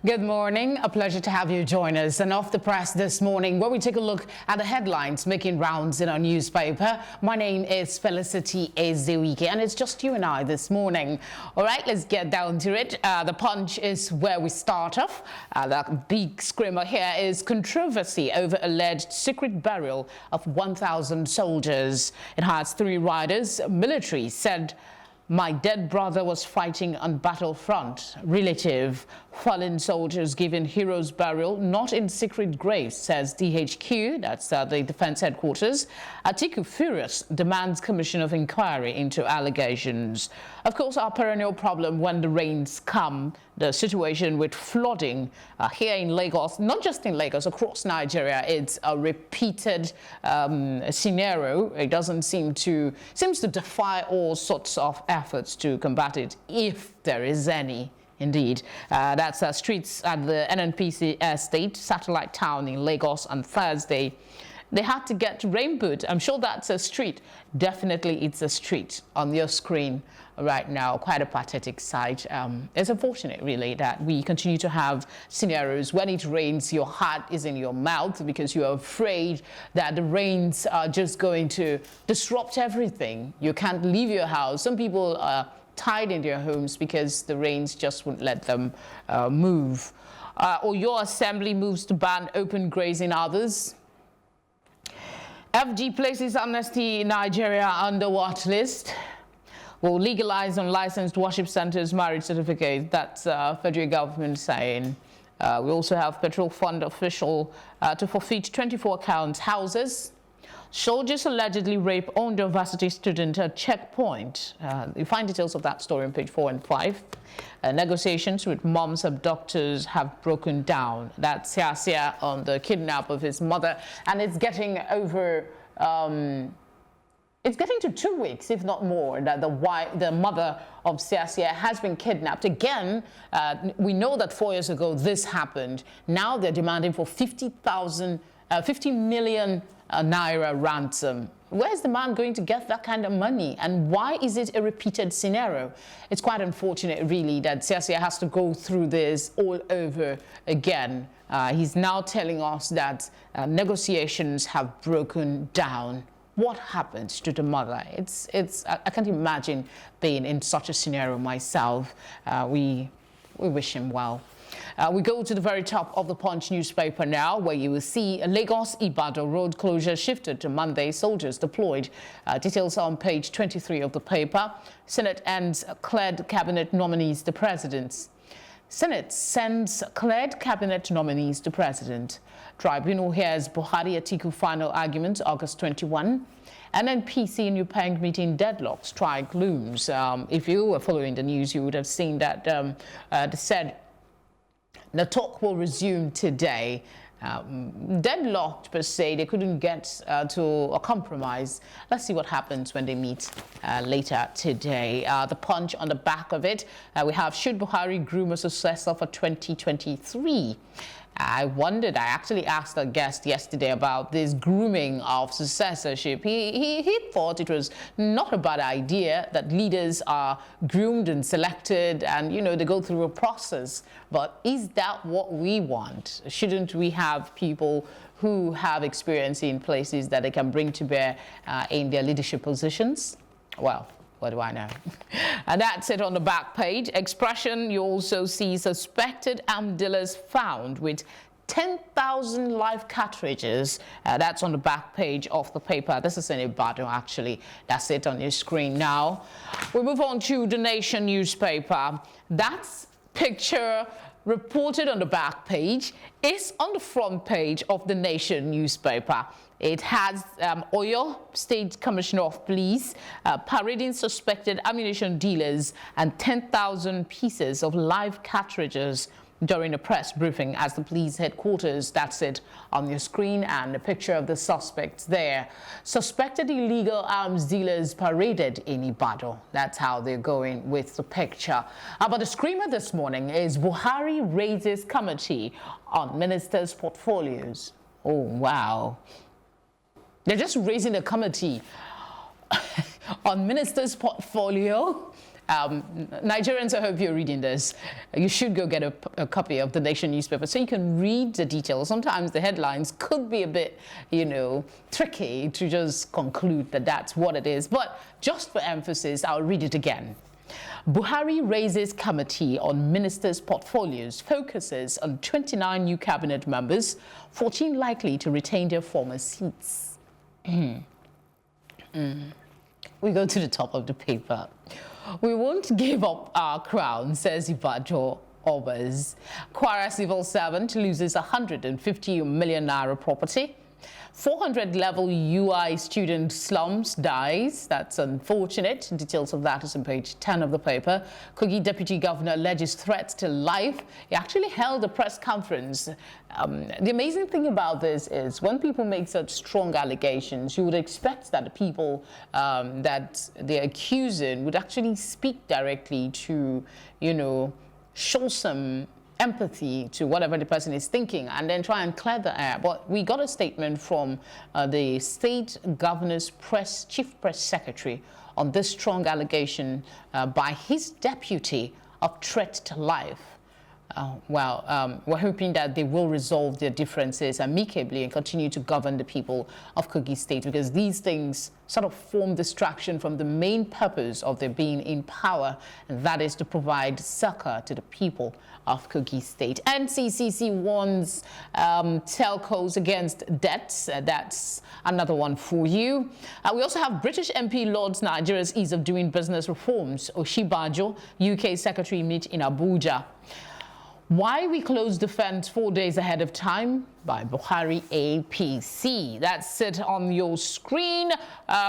Good morning. A pleasure to have you join us. And off the press this morning, where we take a look at the headlines making rounds in our newspaper. My name is Felicity Ezewike, and it's just you and I this morning. All right, let's get down to it. The Punch is where we start off. The big screamer here is controversy over alleged secret burial of 1,000 soldiers. It has three riders. Military said, "My dead brother was fighting on battlefront." Relative, fallen soldiers given heroes burial, not in secret graves, says DHQ, that's the defense headquarters. Atiku furious, demands commission of inquiry into allegations. Of course, our perennial problem when the rains come, the situation with flooding here in Lagos, not just in Lagos, across Nigeria, it's a repeated scenario. It seems to defy all sorts of efforts to combat it, if there is any. Indeed, that's streets at the NNPC estate, satellite town in Lagos on Thursday. They had to get rainboot. I'm sure that's a street. Definitely it's a street on your screen right now. Quite a pathetic sight. It's unfortunate, really, that we continue to have scenarios when it rains, your heart is in your mouth because you're afraid that the rains are just going to disrupt everything. You can't leave your house. Some people are tied in their homes because the rains just won't let them move. Or your assembly moves to ban open grazing others. FG places Amnesty Nigeria on the watch list. Will legalize unlicensed worship centers marriage certificate. That's federal government saying. We also have Petrol Fund official to forfeit 24 counts houses. Soldiers allegedly rape university student at checkpoint. You find details of that story on page 4 and 5. Negotiations with mom's abductors have broken down. That's Siasia on the kidnap of his mother, and it's getting over. It's getting to 2 weeks, if not more, that the mother of Siasia has been kidnapped. Again, we know that 4 years ago this happened. Now they're demanding for 50 million naira ransom. Where's the man going to get that kind of money? And why is it a repeated scenario? It's quite unfortunate, really, that Siasia has to go through this all over again. He's now telling us that negotiations have broken down. What happens to the mother? I can't imagine being in such a scenario myself. We wish him well. We go to the very top of the Punch newspaper now, where you will see a Lagos-Ibadan road closure shifted to Monday. Soldiers deployed. Details are on page 23 of the paper. Senate ends cleared cabinet nominees to president. Senate sends cleared cabinet nominees to president. Tribunal hears Buhari Atiku final argument August 21. NNPC New Peng meeting deadlock, strike looms. If you were following the news, you would have seen that they said the talk will resume today. Deadlocked per se, they couldn't get to a compromise. Let's see what happens when they meet later today. The Punch on the back of it, we have, should Buhari groom a successor for 2023? I actually asked a guest yesterday about this grooming of successorship. He thought it was not a bad idea that leaders are groomed and selected and, they go through a process. But is that what we want? Shouldn't we have people who have experience in places that they can bring to bear in their leadership positions? Well, what do I know? And that's it on the back page. Expression, you also see suspected arms dealers found with 10,000 live cartridges. That's on the back page of the paper. This is in Ibadan, actually. That's it on your screen now. We move on to the Nation newspaper. That's picture reported on the back page is on the front page of the Nation newspaper. It has Oyo State Commissioner of Police parading suspected ammunition dealers and 10,000 pieces of live cartridges during a press briefing at the police headquarters. That's it on your screen, and a picture of the suspects there. Suspected illegal arms dealers paraded in Ibadan. That's how they're going with the picture. But the screamer this morning is Buhari raises committee on ministers' portfolios. Oh, wow. They're just raising a committee on ministers' portfolio. Nigerians, I hope you're reading this. You should go get a copy of the Nation newspaper so you can read the details. Sometimes the headlines could be a bit, tricky to just conclude that that's what it is. But just for emphasis, I'll read it again. Buhari raises committee on ministers' portfolios, focuses on 29 new cabinet members, 14 likely to retain their former seats. We go to the top of the paper. We won't give up our crown, says Ibadan Obas. Kwara civil servant loses 150 million naira property. 400 level UI student slums dies. That's unfortunate. Details of that is on page 10 of the paper. Kogi Deputy Governor alleges threats to life. He actually held a press conference. The amazing thing about this is when people make such strong allegations, you would expect that the people that they're accusing would actually speak directly to, show some empathy to whatever the person is thinking and then try and clear the air. But we got a statement from the state governor's chief press secretary on this strong allegation by his deputy of threat to life. We're hoping that they will resolve their differences amicably and continue to govern the people of Kogi State, because these things sort of form distraction from the main purpose of their being in power, and that is to provide succor to the people of Kogi State. NCCC warns telcos against debts. That's another one for you. We also have British MP Lords Nigeria's ease of doing business reforms. Oshibajo, UK Secretary, meet in Abuja. Why we closed the fence 4 days ahead of time by Buhari APC. That's it on your screen.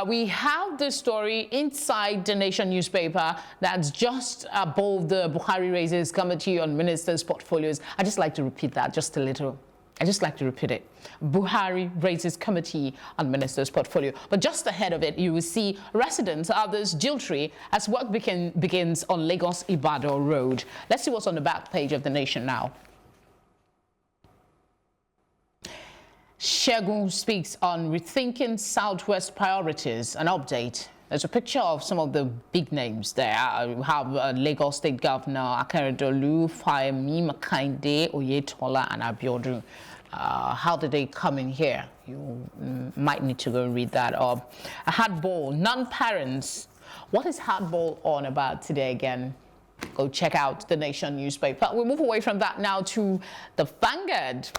We have the story inside the Nation newspaper that's just above the Buhari raises committee on ministers' portfolios. I just like to repeat that just a little. I just like to repeat it. Buhari raises committee on minister's portfolio. But just ahead of it, you will see residents of this jiltry as work begins on Lagos-Ibadan Road. Let's see what's on the back page of the Nation now. Shegun speaks on rethinking Southwest priorities. An update. There's a picture of some of the big names there. We have Lagos State Governor Akeredolu, Fayemi, Makinde, Oyetola, and Abiodun. How did they come in here? You might need to go read that up. A hardball, non-parents. What is hardball on about today again? Go check out the Nation newspaper. We'll move away from that now to the Vanguard.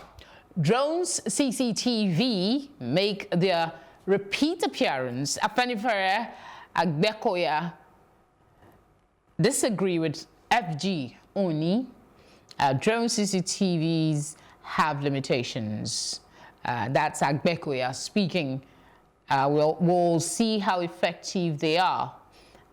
Drones CCTV make their repeat appearance. Afenifere Agbekoya disagree with FG Oni. Drone CCTVs have limitations. That's Agbekoya speaking. We'll see how effective they are.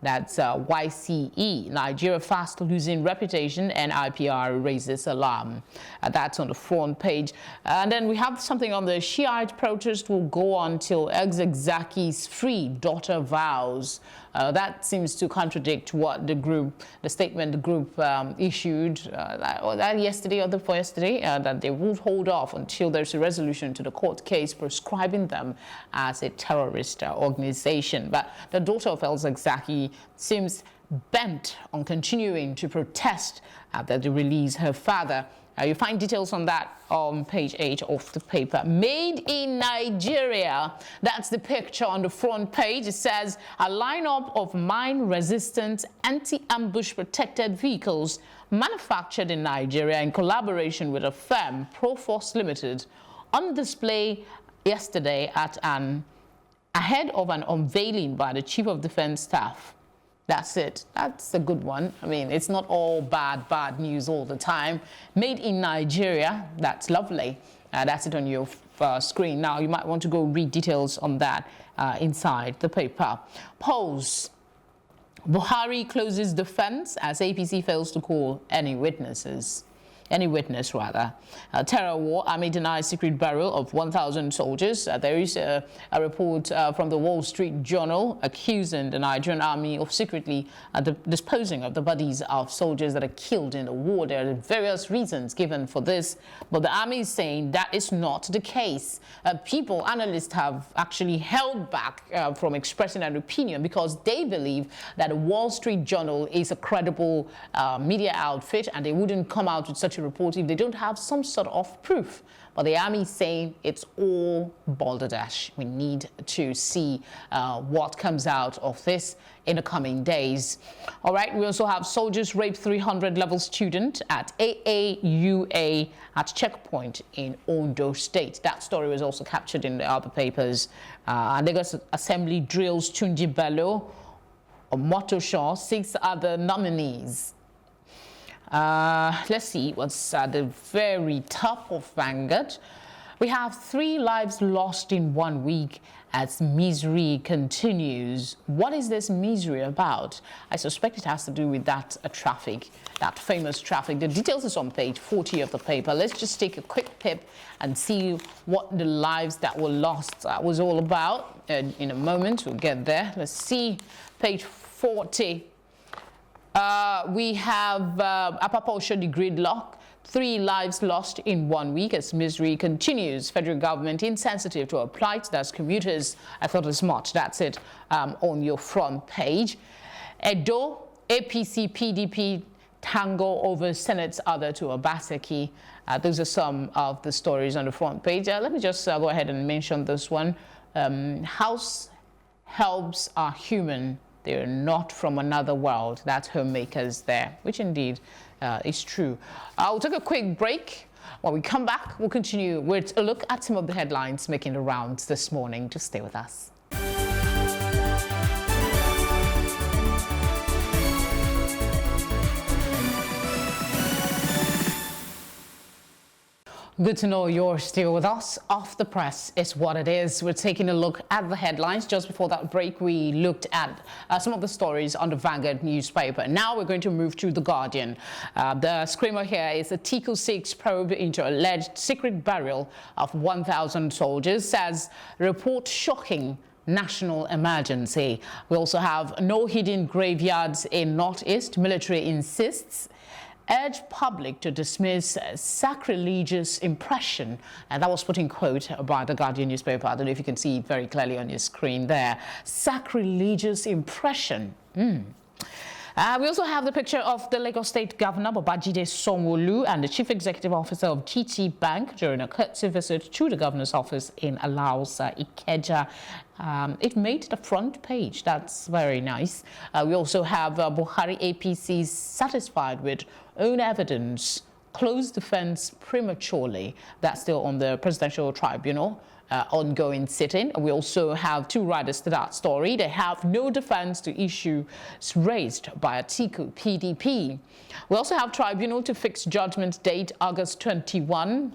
That's YCE. Nigeria fast losing reputation, and IPR raises alarm. That's on the front page. And then we have something on the Shiite protest will go on till ex-Zaki's free, daughter vows. That seems to contradict what the statement the group issued that yesterday or the before yesterday, that they will hold off until there's a resolution to the court case prescribing them as a terrorist organization. But the daughter of ex-Zaki seems bent on continuing to protest that they release her father. You find details on that on page 8 of the paper. Made in Nigeria. That's the picture on the front page. It says a lineup of mine-resistant, anti-ambush protected vehicles manufactured in Nigeria in collaboration with a firm, Proforce Limited, on display yesterday ahead of an unveiling by the Chief of Defense Staff. That's it. That's a good one. I mean, it's not all bad news all the time. Made in Nigeria. That's lovely. That's it on your screen. Now, you might want to go read details on that inside the paper. Polls. Buhari closes the fence as APC fails to call any witnesses. any witness rather. Terror war, army denies secret burial of 1,000 soldiers. There is a report from the Wall Street Journal accusing the Nigerian army of secretly disposing of the bodies of soldiers that are killed in the war. There are various reasons given for this, but the army is saying that is not the case. Analysts have actually held back from expressing an opinion because they believe that the Wall Street Journal is a credible media outfit and they wouldn't come out with such a report if they don't have some sort of proof. But the army is saying it's all balderdash. We need to see what comes out of this in the coming days. All right, we also have soldiers rape 300-level student at AAUA at checkpoint in Ondo State. That story was also captured in the other papers. Lagos Assembly drills Tunji Bello, Motoshaw, 6 other nominees. Let's see what's at the very top of Vanguard. We have 3 lives lost in 1 week as misery continues. What is this misery about? I suspect it has to do with that traffic, that famous traffic. The details is on page 40 of the paper. Let's just take a quick peep and see what the lives that were lost was all about. In a moment, we'll get there. Let's see page 40. We have Apapa showed the gridlock. 3 lives lost in 1 week as misery continues. Federal government insensitive to our plight. That's commuters. I thought as much. That's it on your front page. Edo, APC, PDP tango over Senate's other to Obaseki. Those are some of the stories on the front page. Let me just go ahead and mention this one. House helps are human. They're not from another world. That's homemakers there, which indeed is true. We'll take a quick break. When we come back, we'll continue with a look at some of the headlines making the rounds this morning. Just stay with us. Good to know you're still with us. Off the press is what it is. We're taking a look at the headlines. Just before that break, we looked at some of the stories on the Vanguard newspaper. Now we're going to move to The Guardian. The screamer here is a Tico 6 probe into alleged secret burial of 1,000 soldiers, says report shocking national emergency. We also have no hidden graveyards in Northeast. Military insists. Urge public to dismiss sacrilegious impression. And that was put in quote by the Guardian newspaper. I don't know if you can see it very clearly on your screen there. Sacrilegious impression. We also have the picture of the Lagos State Governor, Babajide Sanwo-Olu, and the Chief Executive Officer of GT Bank during a courtesy visit to the Governor's office in Alaosa, Ikeja. It made the front page. That's very nice. We also have Buhari APC satisfied with own evidence, closed defense prematurely. That's still on the Presidential Tribunal. Ongoing sitting. We also have 2 riders to that story. They have no defense to issues raised by Atiku PDP. We also have tribunal to fix judgment date August 21.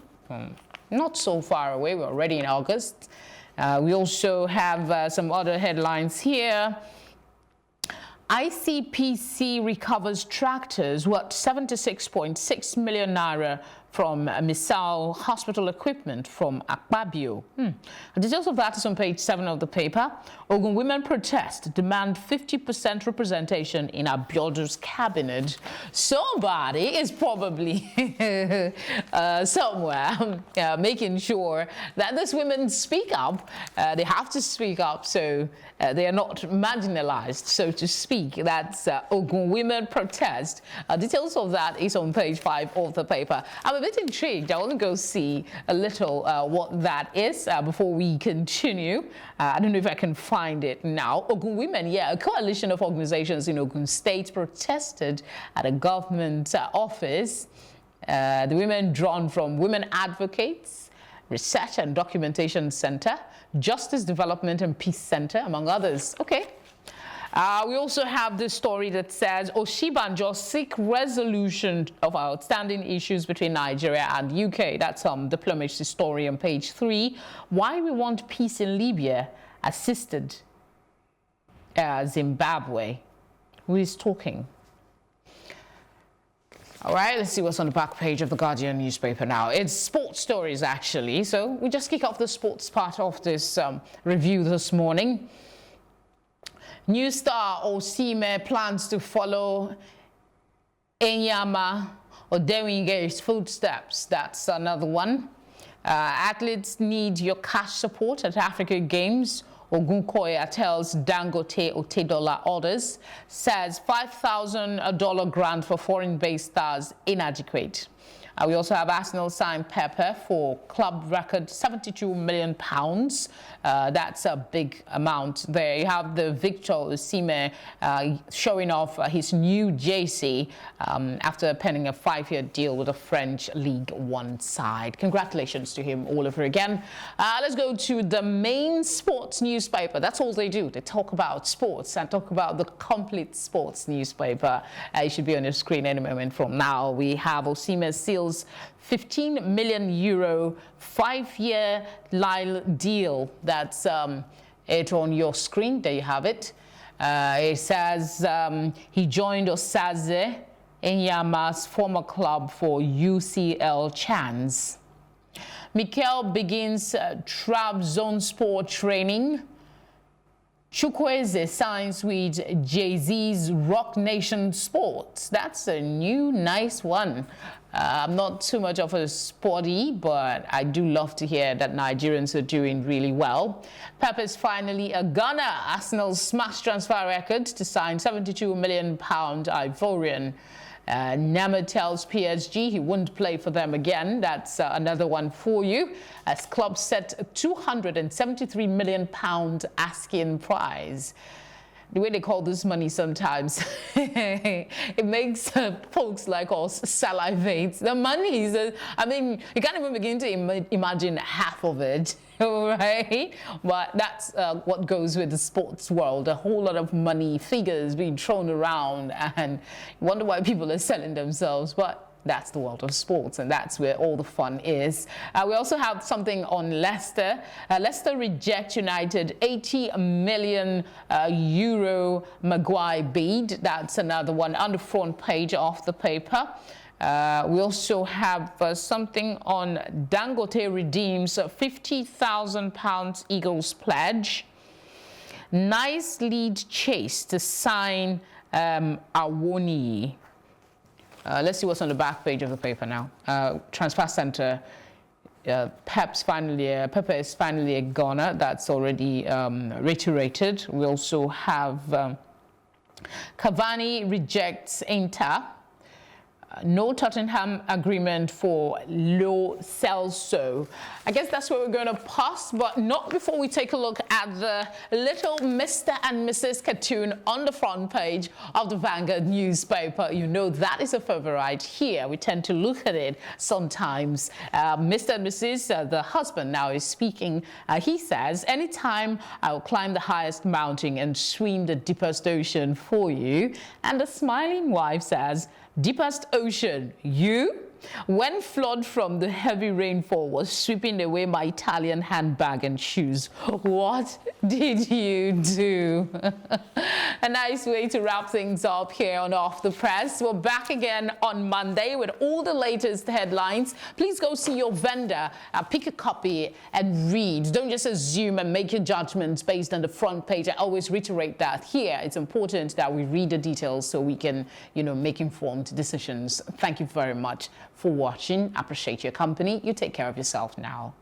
Not so far away. We're already in August. We also have some other headlines here. ICPC recovers tractors worth 76.6 million naira from missile hospital equipment from Akpabio. The details of that is on page 7 of the paper. Ogun women protest, demand 50% representation in Abiodun's cabinet. Somebody is probably somewhere making sure that these women speak up. They have to speak up so they are not marginalized, so to speak. That's Ogun women protest. Details of that is on page 5 of the paper. I'm a bit intrigued. I want to go see a little what that is before we continue. I don't know if I can find it now. Ogun Women, yeah, a coalition of organizations in Ogun State protested at a government office. The women drawn from Women Advocates, Research and Documentation Center, Justice Development and Peace Center, among others. Okay. We also have this story that says Oshibanjo seek resolution of outstanding issues between Nigeria and UK. That's diplomacy story on page 3. Why we want peace in Libya assisted Zimbabwe. Who is talking? All right, let's see what's on the back page of the Guardian newspaper now. It's sports stories, actually. So we just kick off the sports part of this review this morning. New star Osimhen plans to follow Enyama Odewinge's footsteps. That's another one. Athletes need your cash support at Africa Games. Ogunkoya tells Dangote Otedola orders, says $5,000 grant for foreign-based stars inadequate. We also have Arsenal sign Pepe for club record £72 million. That's a big amount there. You have the Victor Osimhen showing off his new jersey after penning a 5-year deal with a French League One side. Congratulations to him all over again. Let's go to the main sports newspaper. That's all they do. They talk about sports and talk about the complete sports newspaper. It should be on your screen any moment from now. We have Osimhen seals €15 million 5-year Lille deal. That's it on your screen. There you have it. It says he joined Osaze Enyama's former club for UCL chance. Mikel begins Trabzonspor training. Chukwueze signs with Jay-Z's Rock Nation Sports. That's a new, nice one. I'm not too much of a sporty, but I do love to hear that Nigerians are doing really well. Pep is finally a Ghana. Arsenal smashed transfer records to sign £72 million Ivorian. Neymar tells PSG he won't play for them again. That's another one for you, as club set £273 million asking prize. The way they call this money sometimes, it makes folks like us salivate. The money is, I mean, you can't even begin to imagine half of it, right? But that's what goes with the sports world. A whole lot of money, figures being thrown around, and you wonder why people are selling themselves. But that's the world of sports, and that's where all the fun is. We also have something on Leicester. Leicester reject United €80 million Maguire bid. That's another one on the front page of the paper. We also have something on Dangote redeems £50,000 Eagles pledge. Nice lead chase to sign Awoniyi. Let's see what's on the back page of the paper now. Transfer Center. Pepe is finally a Ghana. That's already reiterated. We also have Cavani rejects Inter. No Tottenham agreement for Lo Celso. I guess that's where we're going to pause, but not before we take a look at the little Mr. and Mrs. cartoon on the front page of the Vanguard newspaper. You know that is a favorite here. We tend to look at it sometimes. Mr. and Mrs., the husband now is speaking. He says, anytime I will climb the highest mountain and swim the deepest ocean for you. And the smiling wife says, deepest ocean, you? When flood from the heavy rainfall was sweeping away my Italian handbag and shoes, what did you do? A nice way to wrap things up here on Off the Press. We're back again on Monday with all the latest headlines. Please go see your vendor, pick a copy and read. Don't just assume and make your judgments based on the front page. I always reiterate that here. It's important that we read the details so we can, make informed decisions. Thank you very much for watching. I appreciate your company. You take care of yourself now.